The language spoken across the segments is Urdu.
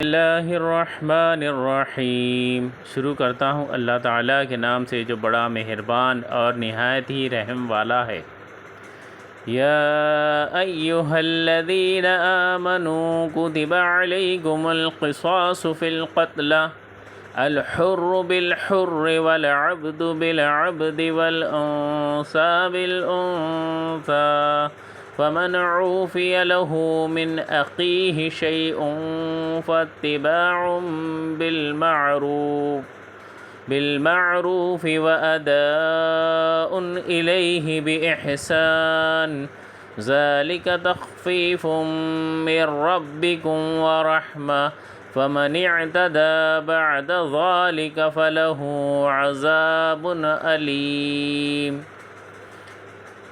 اللہ الرحمن الرحیم۔ شروع کرتا ہوں اللہ تعالیٰ کے نام سے جو بڑا مہربان اور نہایت ہی رحم والا ہے۔ یا ایہا الذین آمنوا کتب علیکم القصاص فی القتل الحر بالحر والعبد بالعبد والانثى بالانثى فمن عُوفِيَ له من أخيه شيء فاتباع بالمعروف وأداء إليه بإحسان ذلك تخفيف من ربكم ورحمة فمن اعتدى بعد ذلك فله عذاب أليم۔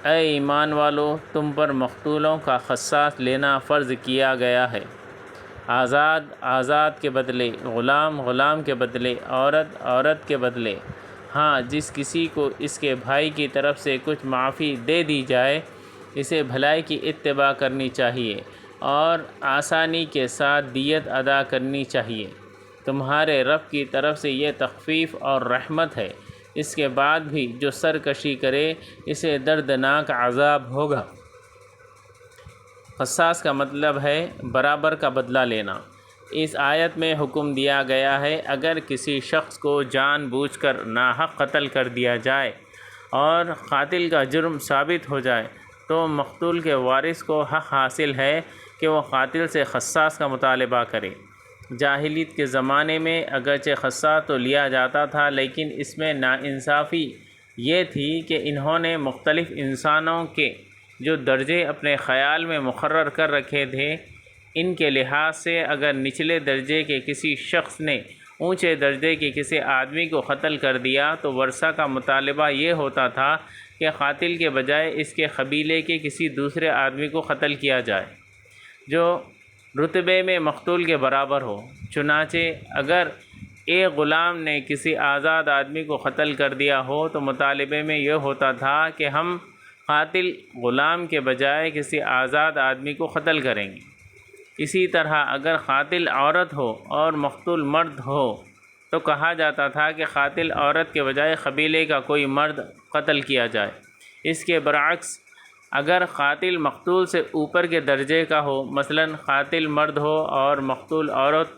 اے ایمان والو، تم پر مقتولوں کا قصاص لینا فرض کیا گیا ہے۔ آزاد کے بدلے غلام کے بدلے عورت کے بدلے۔ ہاں، جس کسی کو اس کے بھائی کی طرف سے کچھ معافی دے دی جائے، اسے بھلائی کی اتباع کرنی چاہیے اور آسانی کے ساتھ دیت ادا کرنی چاہیے۔ تمہارے رب کی طرف سے یہ تخفیف اور رحمت ہے۔ اس کے بعد بھی جو سرکشی کرے اسے دردناک عذاب ہوگا۔ قصاص کا مطلب ہے برابر کا بدلہ لینا۔ اس آیت میں حکم دیا گیا ہے اگر کسی شخص کو جان بوجھ کر ناحق قتل کر دیا جائے اور قاتل کا جرم ثابت ہو جائے تو مقتول کے وارث کو حق حاصل ہے کہ وہ قاتل سے قصاص کا مطالبہ کرے۔ جاہلیت کے زمانے میں اگرچہ قصاص تو لیا جاتا تھا، لیکن اس میں ناانصافی یہ تھی کہ انہوں نے مختلف انسانوں کے جو درجے اپنے خیال میں مقرر کر رکھے تھے، ان کے لحاظ سے اگر نچلے درجے کے کسی شخص نے اونچے درجے کے کسی آدمی کو قتل کر دیا تو ورثہ کا مطالبہ یہ ہوتا تھا کہ قاتل کے بجائے اس کے قبیلے کے کسی دوسرے آدمی کو قتل کیا جائے جو رتبے میں مقتول کے برابر ہو۔ چنانچہ اگر ایک غلام نے کسی آزاد آدمی کو قتل کر دیا ہو تو مطالبے میں یہ ہوتا تھا کہ ہم قاتل غلام کے بجائے کسی آزاد آدمی کو قتل کریں گے۔ اسی طرح اگر قاتل عورت ہو اور مقتول مرد ہو تو کہا جاتا تھا کہ قاتل عورت کے بجائے قبیلے کا کوئی مرد قتل کیا جائے۔ اس کے برعکس اگر قاتل مقتول سے اوپر کے درجے کا ہو، مثلا قاتل مرد ہو اور مقتول عورت،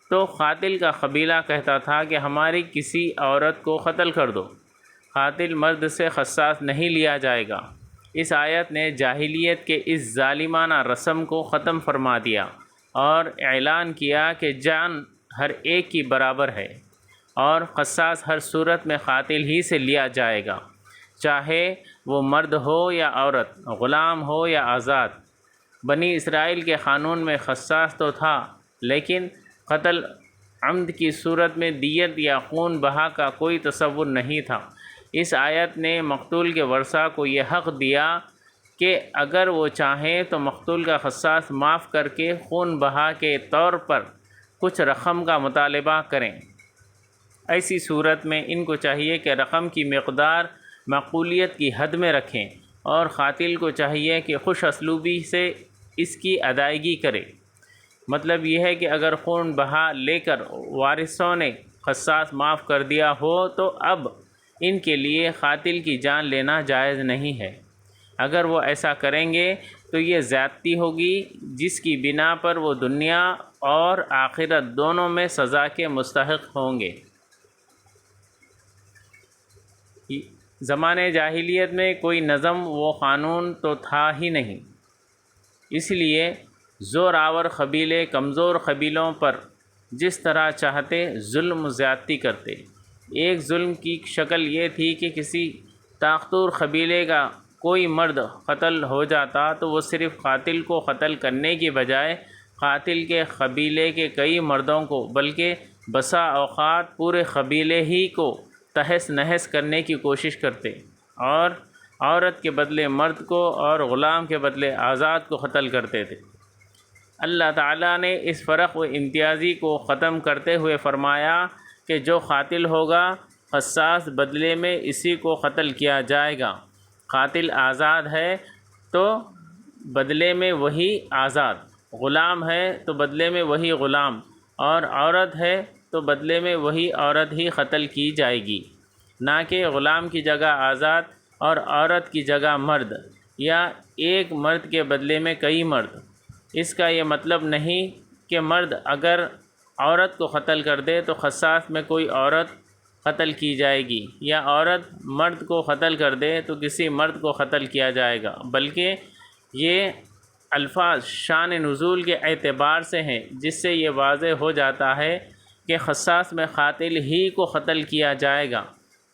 تو قاتل کا قبیلہ کہتا تھا کہ ہماری کسی عورت کو قتل کر دو، قاتل مرد سے قصاص نہیں لیا جائے گا۔ اس آیت نے جاہلیت کے اس ظالمانہ رسم کو ختم فرما دیا اور اعلان کیا کہ جان ہر ایک کی برابر ہے اور قصاص ہر صورت میں قاتل ہی سے لیا جائے گا، چاہے وہ مرد ہو یا عورت، غلام ہو یا آزاد۔ بنی اسرائیل کے قانون میں قصاص تو تھا، لیکن قتل عمد کی صورت میں دیت یا خون بہا کا کوئی تصور نہیں تھا۔ اس آیت نے مقتول کے ورثہ کو یہ حق دیا کہ اگر وہ چاہیں تو مقتول کا قصاص معاف کر کے خون بہا کے طور پر کچھ رقم کا مطالبہ کریں۔ ایسی صورت میں ان کو چاہیے کہ رقم کی مقدار معقولیت کی حد میں رکھیں اور قاتل کو چاہیے کہ خوش اسلوبی سے اس کی ادائیگی کرے۔ مطلب یہ ہے کہ اگر خون بہا لے کر وارثوں نے قصاص معاف کر دیا ہو تو اب ان کے لیے قاتل کی جان لینا جائز نہیں ہے۔ اگر وہ ایسا کریں گے تو یہ زیادتی ہوگی جس کی بنا پر وہ دنیا اور آخرت دونوں میں سزا کے مستحق ہوں گے۔ زمانے جاہلیت میں کوئی نظم و قانون تو تھا ہی نہیں، اس لیے زور آور قبیلے کمزور قبیلوں پر جس طرح چاہتے ظلم و زیادتی کرتے۔ ایک ظلم کی شکل یہ تھی کہ کسی طاقتور قبیلے کا کوئی مرد قتل ہو جاتا تو وہ صرف قاتل کو قتل کرنے کی بجائے قاتل کے قبیلے کے کئی مردوں کو بلکہ بسا اوقات پورے قبیلے ہی کو تہس نہس کرنے کی کوشش کرتے اور عورت کے بدلے مرد کو اور غلام کے بدلے آزاد کو قتل کرتے تھے۔ اللہ تعالیٰ نے اس فرق و امتیازی کو ختم کرتے ہوئے فرمایا کہ جو قاتل ہوگا قصاص بدلے میں اسی کو قتل کیا جائے گا۔ قاتل آزاد ہے تو بدلے میں وہی آزاد، غلام ہے تو بدلے میں وہی غلام، اور عورت ہے تو بدلے میں وہی عورت ہی قتل کی جائے گی، نہ کہ غلام کی جگہ آزاد اور عورت کی جگہ مرد، یا ایک مرد کے بدلے میں کئی مرد۔ اس کا یہ مطلب نہیں کہ مرد اگر عورت کو قتل کر دے تو قصاص میں کوئی عورت قتل کی جائے گی، یا عورت مرد کو قتل کر دے تو کسی مرد کو قتل کیا جائے گا، بلکہ یہ الفاظ شان نزول کے اعتبار سے ہیں، جس سے یہ واضح ہو جاتا ہے کہ قصاص میں قاتل ہی کو قتل کیا جائے گا،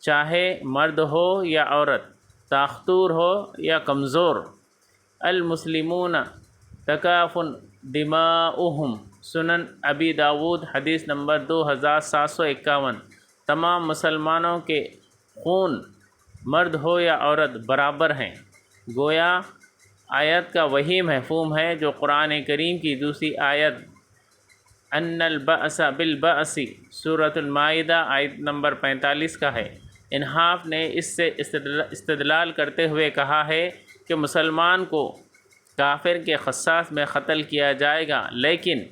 چاہے مرد ہو یا عورت، طاقتور ہو یا کمزور۔ المسلمون تکافن دماؤہم، سنن ابی داود حدیث نمبر 2751۔ تمام مسلمانوں کے خون مرد ہو یا عورت برابر ہیں۔ گویا آیت کا وہی مفہوم ہے جو قرآن کریم کی دوسری آیت ان البأس بالبأس سورۃ المائدہ آیت نمبر 45 کا ہے۔ انحاف نے اس سے استدلال کرتے ہوئے کہا ہے کہ مسلمان کو کافر کے قصاص میں قتل کیا جائے گا، لیکن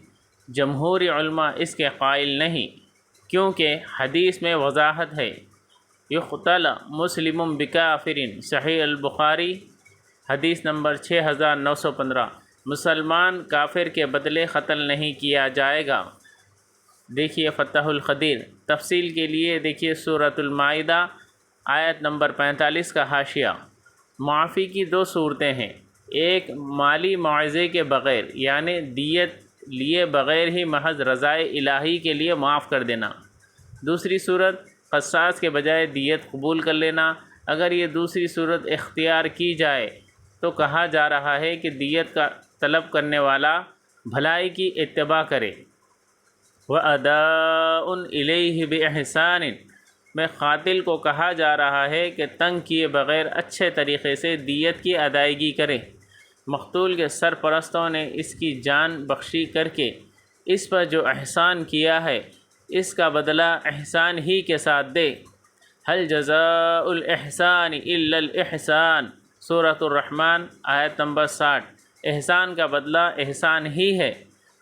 جمہور علماء اس کے قائل نہیں، کیونکہ حدیث میں وضاحت ہے یقتل مسلم بکافر، صحیح البخاری حدیث نمبر 6915۔ مسلمان کافر کے بدلے قتل نہیں کیا جائے گا۔ دیکھیے فتح القدیر، تفصیل کے لیے دیکھیے سورۃ المائدہ آیت نمبر 45 کا حاشیہ۔ معافی کی دو صورتیں ہیں، ایک مالی معاوضے کے بغیر، یعنی دیت لیے بغیر ہی محض رضائے الہی کے لیے معاف کر دینا، دوسری صورت قصاص کے بجائے دیت قبول کر لینا۔ اگر یہ دوسری صورت اختیار کی جائے تو کہا جا رہا ہے کہ دیت کا طلب کرنے والا بھلائی کی اتباع کرے۔ وَأَدَاءٌ إِلَيْهِ بِإِحْسَانٍ، میں قاتل کو کہا جا رہا ہے کہ تنگ کیے بغیر اچھے طریقے سے دیت کی ادائیگی کرے۔ مقتول کے سرپرستوں نے اس کی جان بخشی کر کے اس پر جو احسان کیا ہے اس کا بدلہ احسان ہی کے ساتھ دے۔ هل جزاء الإحسان إلا الإحسان، سورۃ الرحمن آیت نمبر 60۔ احسان کا بدلہ احسان ہی ہے۔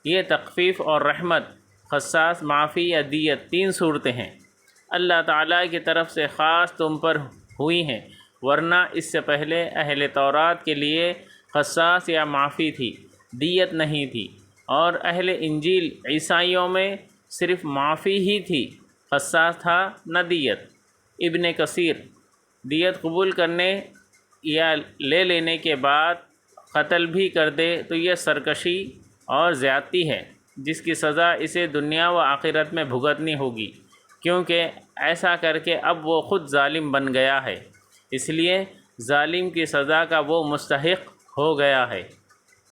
یہ تخفیف اور رحمت، قصاص، معافی یا دیت، تین صورتیں ہیں، اللہ تعالیٰ کی طرف سے خاص تم پر ہوئی ہیں، ورنہ اس سے پہلے اہل تورات کے لیے قصاص یا معافی تھی، دیت نہیں تھی، اور اہل انجیل عیسائیوں میں صرف معافی ہی تھی، قصاص تھا نہ دیت۔ ابن کثیر، دیت قبول کرنے یا لے لینے کے بعد قتل بھی کر دے تو یہ سرکشی اور زیادتی ہے، جس کی سزا اسے دنیا و آخرت میں بھگتنی ہوگی، کیونکہ ایسا کر کے اب وہ خود ظالم بن گیا ہے، اس لیے ظالم کی سزا کا وہ مستحق ہو گیا ہے۔